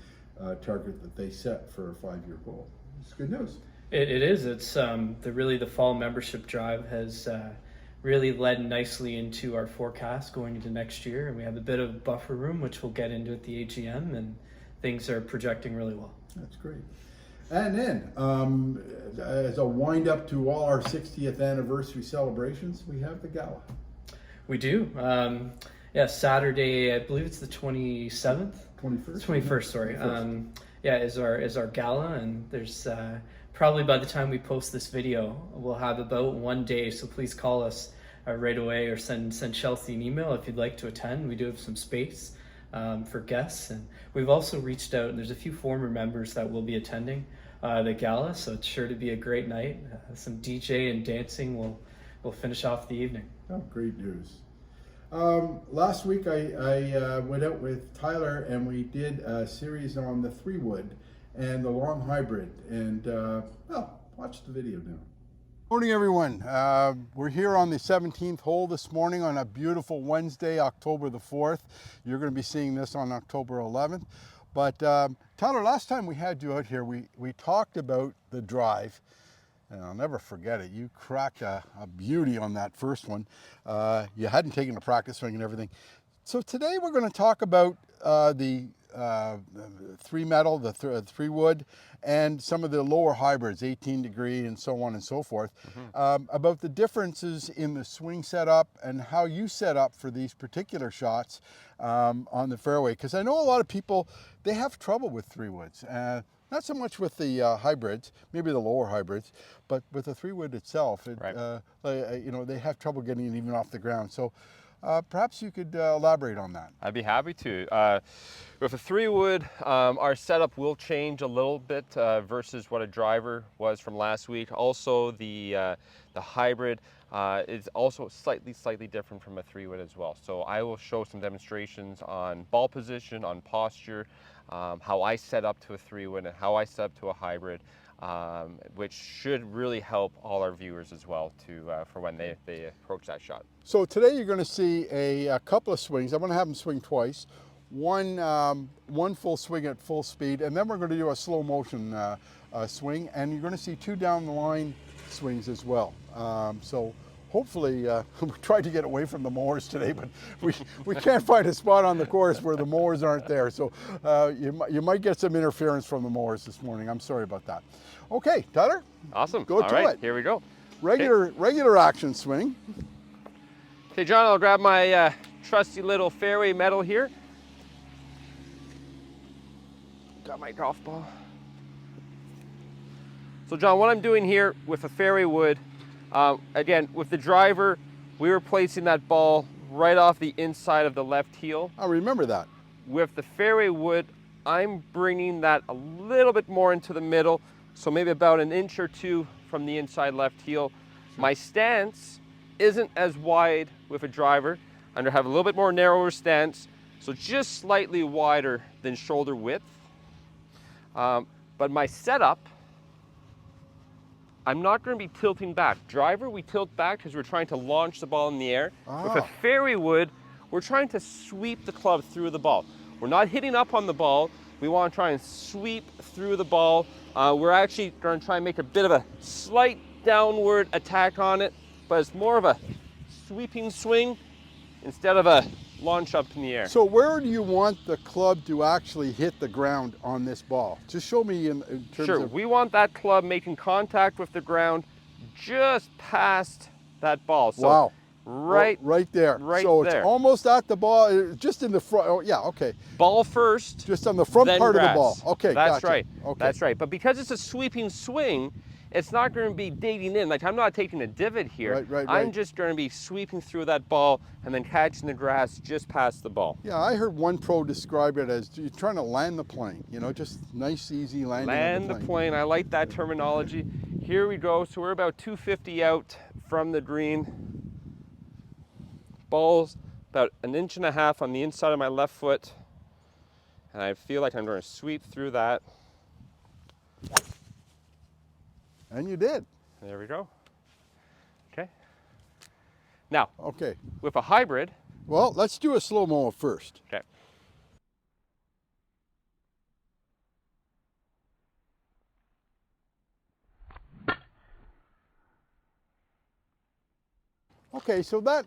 target that they set for a 5-year goal. It's good news. It is. It's the fall membership drive has really led nicely into our forecast going into next year, and we have a bit of buffer room, which we'll get into at the AGM, and things are projecting really well. That's great. And then, as a wind up to all our 60th anniversary celebrations, we have the gala. We do. Saturday, I believe it's the 27th. 21st, sorry. 21st. Is our gala, and there's probably by the time we post this video, we'll have about 1 day, so please call us right away, or send Chelsea an email if you'd like to attend. We do have some space for guests, and we've also reached out, and there's a few former members that will be attending the gala, so it's sure to be a great night. Some DJ and dancing will finish off the evening. Oh, great news. Last week I went out with Tyler and we did a series on the 3-wood and the long hybrid, and well, watch the video now. Morning everyone. We're here on the 17th hole this morning on a beautiful Wednesday, October the 4th. You're going to be seeing this on October 11th. But Tyler, last time we had you out here, we talked about the drive. And I'll never forget it. You cracked a beauty on that first one. You hadn't taken a practice swing and everything. So today we're going to talk about the 3-metal, the 3-wood, and some of the lower hybrids, 18 degree and so on and so forth, about the differences in the swing setup and how you set up for these particular shots on the fairway. Because I know a lot of people, they have trouble with 3-woods. Not so much with the hybrids, maybe the lower hybrids, but with the 3-wood itself, you know, they have trouble getting it even off the ground. So perhaps you could elaborate on that. I'd be happy to. With a 3-wood, our setup will change a little bit versus what a driver was from last week. Also, the hybrid is also slightly different from a 3-wood as well. So I will show some demonstrations on ball position, on posture, how I set up to a 3-wood and how I set up to a hybrid, which should really help all our viewers as well for when they approach that shot. So today you're going to see a couple of swings. I'm going to have them swing twice. One full swing at full speed, and then we're going to do a slow motion swing, and you're going to see 2 down the line swings as well. So hopefully, we tried to get away from the mowers today, but we can't find a spot on the course where the mowers aren't there. So you might get some interference from the mowers this morning. I'm sorry about that. Okay, Tyler. Awesome. Go all to right, it. Here we go. Regular action swing. Okay, John, I'll grab my trusty little fairway metal here. Got my golf ball. So John, what I'm doing here with a fairway wood, again, with the driver, we were placing that ball right off the inside of the left heel. I remember that. With the fairway wood, I'm bringing that a little bit more into the middle, so maybe about an inch or 2 from the inside left heel. My stance isn't as wide with a driver. I'm gonna have a little bit more narrower stance, so just slightly wider than shoulder width. But my setup, I'm not going to be tilting back. Driver, we tilt back because we're trying to launch the ball in the air. With a fairway wood, we're trying to sweep the club through the ball. We're not hitting up on the ball. We want to try and sweep through the ball. We're actually going to try and make a bit of a slight downward attack on it, but it's more of a sweeping swing instead of a launch up in the air. So where do you want the club to actually hit the ground on this ball? Just show me in terms Sure, of... we want that club making contact with the ground just past that ball. So wow. Right there. Right so there. It's almost at the ball, just in the front. Oh, yeah, okay. Ball first. Just on the front then part grass. of the ball. Okay, That's gotcha. right. Okay. That's right. But because it's a sweeping swing, it's not going to be digging in. Like, I'm not taking a divot here. Right. I'm just going to be sweeping through that ball and then catching the grass just past the ball. Yeah, I heard one pro describe it as you're trying to land the plane. You know, just nice, easy landing. Land the plane. I like that terminology. Here we go. So we're about 250 out from the green. Ball's about 1.5 inches on the inside of my left foot. And I feel like I'm going to sweep through that. And you did. There we go. Okay. Now, okay, with a hybrid. Well, let's do a slow-mo first. Okay. Okay, so that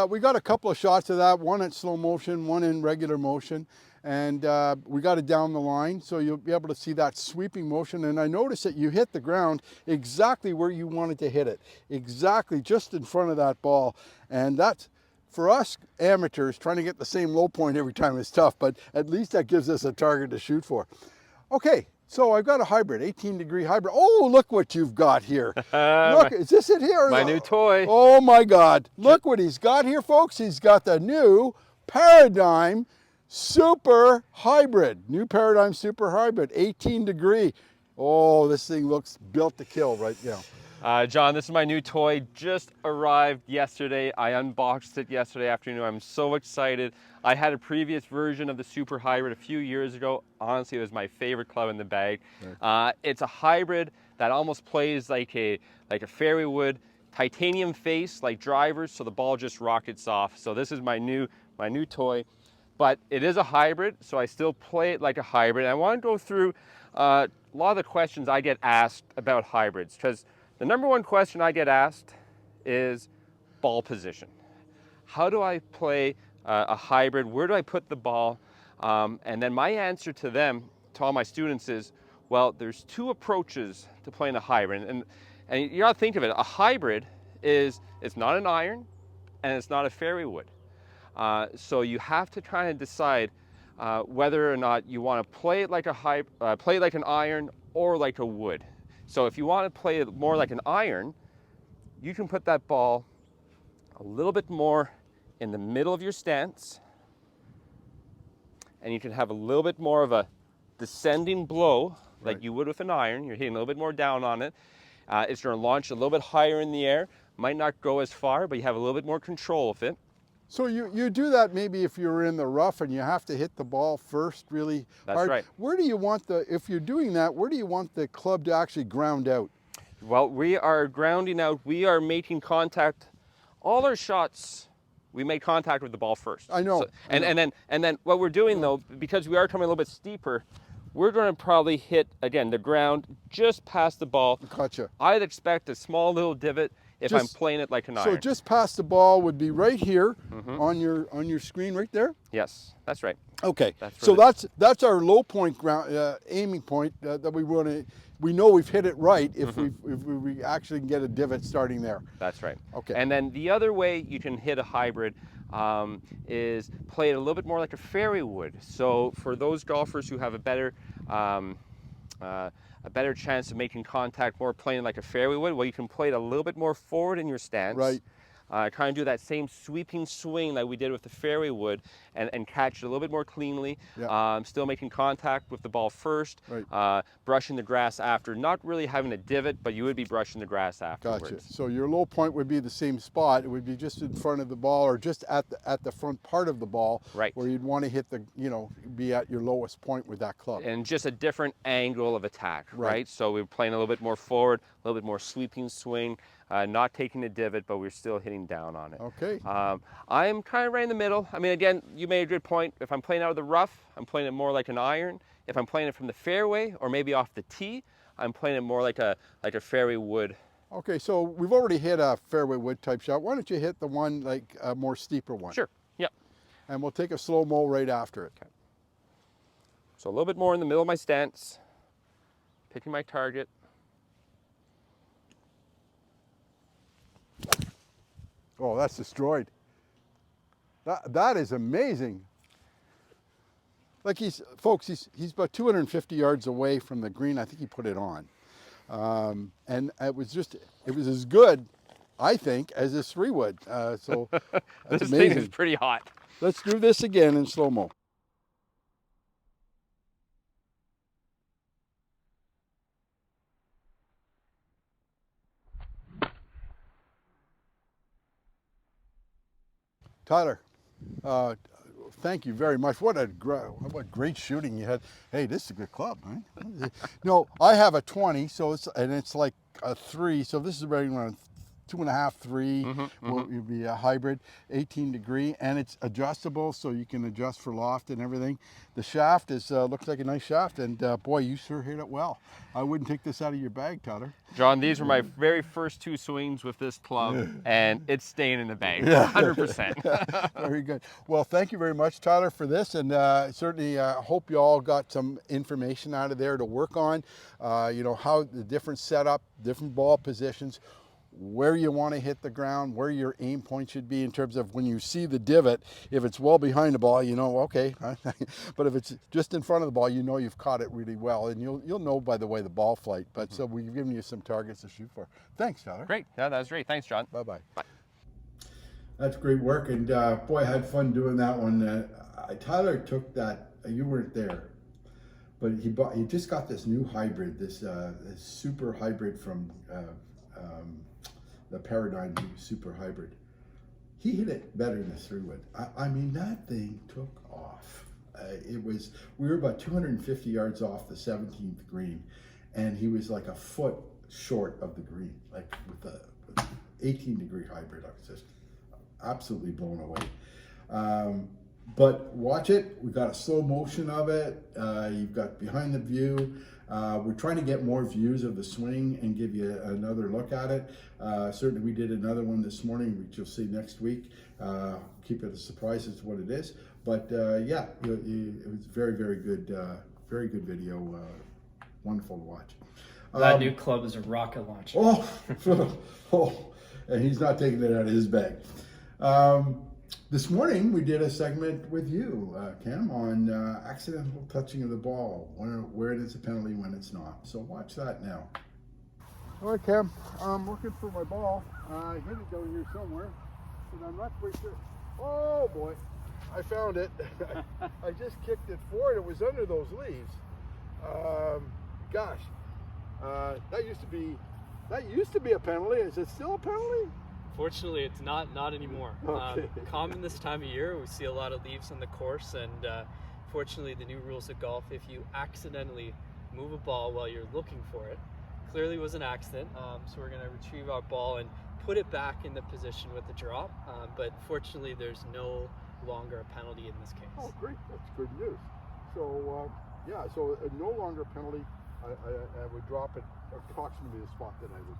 we got a couple of shots of that, one at slow motion, one in regular motion, and we got it down the line, so you'll be able to see that sweeping motion. And I noticed that you hit the ground exactly where you wanted to hit it, exactly just in front of that ball. And that's, for us amateurs, trying to get the same low point every time is tough, but at least that gives us a target to shoot for. Okay, So I've got a hybrid, 18-degree hybrid. Oh, look what you've got here. Look, is this it here? My new toy. Oh my God. Look what he's got here, folks. He's got the new Paradigm Super Hybrid. New Paradigm Super Hybrid, 18-degree. Oh, this thing looks built to kill right now. John, this is my new toy. Just arrived yesterday. I unboxed it yesterday afternoon. I'm so excited. I had a previous version of the Super Hybrid a few years ago. Honestly, it was my favorite club in the bag. It's a hybrid that almost plays like a fairway wood, titanium face like drivers, so the ball just rockets off. So this is my new toy, but it is a hybrid, so I still play it like a hybrid. And I want to go through a lot of the questions I get asked about hybrids, because the number one question I get asked is ball position. How do I play a hybrid? Where do I put the ball? And then my answer to them, to all my students, is, well, there's two approaches to playing a hybrid. And you gotta think of it, a hybrid it's not an iron and it's not a fairway wood. So you have to try and decide whether or not you want to play it like play it like an iron or like a wood. So if you want to play it more like an iron, you can put that ball a little bit more in the middle of your stance, and you can have a little bit more of a descending blow like you would with an iron. You're hitting a little bit more down on it. It's going to launch a little bit higher in the air. Might not go as far, but you have a little bit more control of it. So you do that maybe if you're in the rough and you have to hit the ball first really hard. That's right. Where do you want if you're doing that, where do you want the club to actually ground out? Well, we are grounding out. We are making contact. All our shots, we make contact with the ball first. I know. So, and then what we're doing though, because we are coming a little bit steeper, we're going to probably hit, again, the ground just past the ball. Gotcha. I'd expect a small little divot if I'm playing it like an iron. So just past the ball would be right here on your screen right there? Yes, that's right. Okay, That's so really- that's our low point ground aiming point that we want to. We know we've hit it right if we actually can get a divot starting there. That's right. Okay. And then the other way you can hit a hybrid is play it a little bit more like a fairway would. So for those golfers who have a better chance of making contact more playing like a fairway would, well, you can play it a little bit more forward in your stance. Right. Kind of do that same sweeping swing that we did with the fairway wood and catch it a little bit more cleanly. Yeah. Still making contact with the ball first, Right. brushing the grass after, not really having a divot, but you would be brushing the grass afterwards. Gotcha. So your low point would be the same spot. It would be just in front of the ball or just at the front part of the ball, Right. where you'd want to hit be at your lowest point with that club. And just a different angle of attack, Right. right? So we're playing a little bit more forward, a little bit more sweeping swing, not taking a divot, but we're still hitting down on it. Okay. I'm kind of right in the middle. I mean, again, you made a good point. If I'm playing out of the rough, I'm playing it more like an iron. If I'm playing it from the fairway or maybe off the tee, I'm playing it more like a fairway wood. Okay, so we've already hit a fairway wood type shot. Why don't you hit the one like a more steeper one? Sure. Yep. And we'll take a slow-mo right after it. Okay. So a little bit more in the middle of my stance, picking my target. Oh, that's destroyed. That is amazing. Like he's about 250 yards away from the green. I think he put it on. And it was as good, I think, as this 3-wood. So that's This amazing. thing is pretty hot. Let's do this again in slow-mo. Tyler, thank you very much. What great shooting you had. Hey, this is a good club, right? No, I have a 20, so it's like a 3, so this is right around 2.5, 3. Will be a hybrid, 18-degree, and it's adjustable, so you can adjust for loft and everything. The shaft looks like a nice shaft, and boy, you sure hit it well. I wouldn't take this out of your bag, Tyler. John, these were my very first 2 swings with this club, and it's staying in the bag, 100%. Very good. Well, thank you very much, Tyler, for this, and certainly hope you all got some information out of there to work on. How the different setup, different ball positions. where you want to hit the ground, where your aim point should be in terms of when you see the divot. If it's well behind the ball, you know, okay. But if it's just in front of the ball, you know you've caught it really well, and you'll know by the way the ball flight. But so we've given you some targets to shoot for. Thanks, Tyler. Great. Yeah, that was great. Thanks, John. Bye-bye. That's great work, and boy, I had fun doing that one. Tyler took that. You weren't there, but he just got this new hybrid, this super hybrid from the Paradigm Super Hybrid. He hit it better than the 3-wood. I mean, that thing took off. We were about 250 yards off the 17th green, and he was like a foot short of the green, like with the 18-degree hybrid. I was just absolutely blown away. But watch it. We got a slow motion of it. You've got behind the view. We're trying to get more views of the swing and give you another look at it. Certainly we did another one this morning, which you'll see next week. Keep it a surprise as to what it is. But yeah, it was very, very good video. Wonderful to watch. That new club is a rocket launcher. And he's not taking it out of his bag. This morning we did a segment with you, Cam, on accidental touching of the ball, where it is a penalty, when it's not. So watch that now. All right, Cam, I'm looking for my ball. I hit it down here somewhere, and I'm not quite sure. Oh boy, I found it. I just kicked it forward. It was under those leaves. Gosh, that used to be a penalty. Is it still a penalty? Fortunately, it's not anymore. Okay. Common this time of year, we see a lot of leaves on the course, and fortunately, the new rules of golf, if you accidentally move a ball while you're looking for it, clearly was an accident. So we're going to retrieve our ball and put it back in the position with the drop. But fortunately, there's no longer a penalty in this case. Oh, great! That's good news. So yeah, so no longer a penalty. I would drop it approximately the spot that I would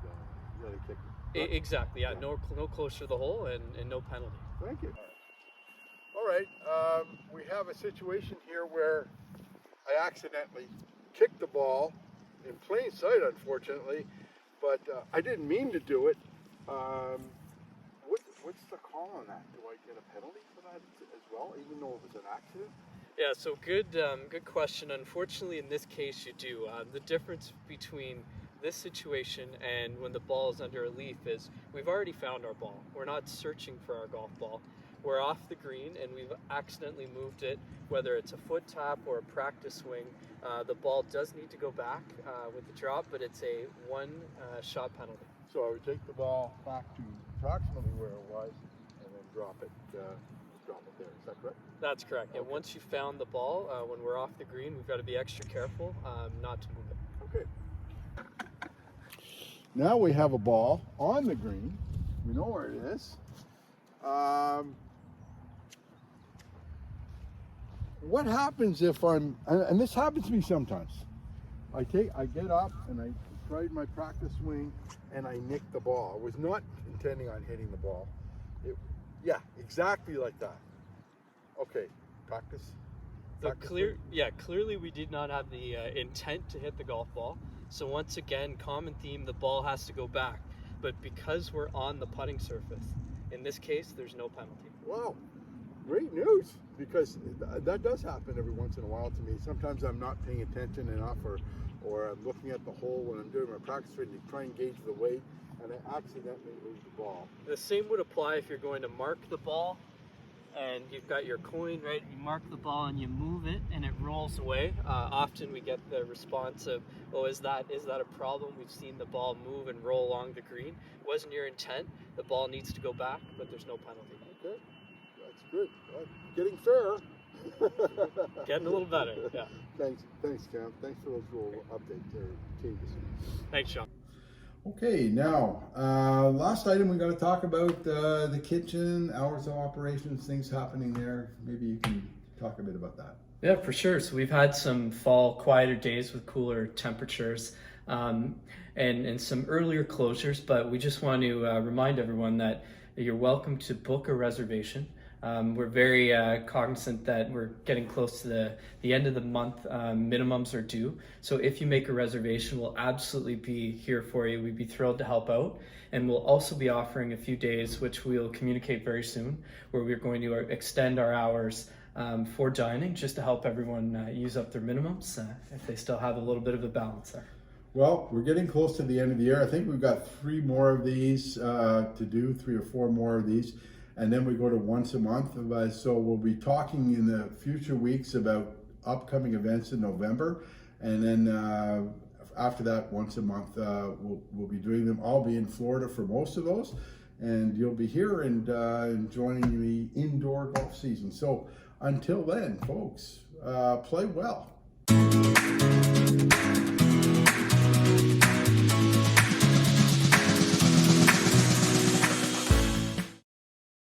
really kick it. Exactly, yeah. No closer to the hole and no penalty. Thank you. All right, we have a situation here where I accidentally kicked the ball in plain sight, unfortunately, but I didn't mean to do it. What's the call on that? Do I get a penalty for that as well, even though it was an accident? Yeah, so good question. Unfortunately, in this case, you do. The difference between this situation and when the ball is under a leaf is we've already found our ball. We're not searching for our golf ball. We're off the green and we've accidentally moved it, whether it's a foot tap or a practice swing. The ball does need to go back with the drop, but it's a one-shot penalty. So I would take the ball back to approximately where it was and then drop it there. Is that correct? That's correct. Okay. And once you found the ball, when we're off the green, we've got to be extra careful not to move it. Okay. Now we have a ball on the green. We know where it is. What happens if and this happens to me sometimes. I get up and I tried my practice swing and I nicked the ball. I was not intending on hitting the ball. Yeah, exactly like that. Okay, practice. So clearly we did not have the intent to hit the golf ball. So once again, common theme, the ball has to go back. But because we're on the putting surface, in this case, there's no penalty. Wow, great news, because that does happen every once in a while to me. Sometimes I'm not paying attention enough, or I'm looking at the hole when I'm doing my practice swing to try and gauge the weight, and I accidentally lose the ball. The same would apply if you're going to mark the ball and you've got your coin, right? You mark the ball and you move it and it rolls away. Often we get the response of, oh, is that a problem? We've seen the ball move and roll along the green. Wasn't your intent. The ball needs to go back, but there's no penalty. Okay, that's good. Getting fair. Getting a little better, yeah. Thanks, Cam. Thanks for those little update changes. Thanks, Sean. Okay, now, last item we got to talk about the kitchen, hours of operations, things happening there. Maybe you can talk a bit about that. Yeah, for sure. So we've had some fall quieter days with cooler temperatures and some earlier closures, but we just want to remind everyone that you're welcome to book a reservation. We're very cognizant that we're getting close to the end of the month. Minimums are due. So if you make a reservation, we'll absolutely be here for you. We'd be thrilled to help out. And we'll also be offering a few days, which we'll communicate very soon, where we're going to extend our hours for dining, just to help everyone use up their minimums if they still have a little bit of a balance there. Well, we're getting close to the end of the year. I think we've got 3 more of these to do, 3 or 4 more of these, and then we go to once a month. So we'll be talking in the future weeks about upcoming events in November, and then after that, once a month, we'll be doing them. I'll be in Florida for most of those, and you'll be here and enjoying the indoor golf season. So until then, folks, play well.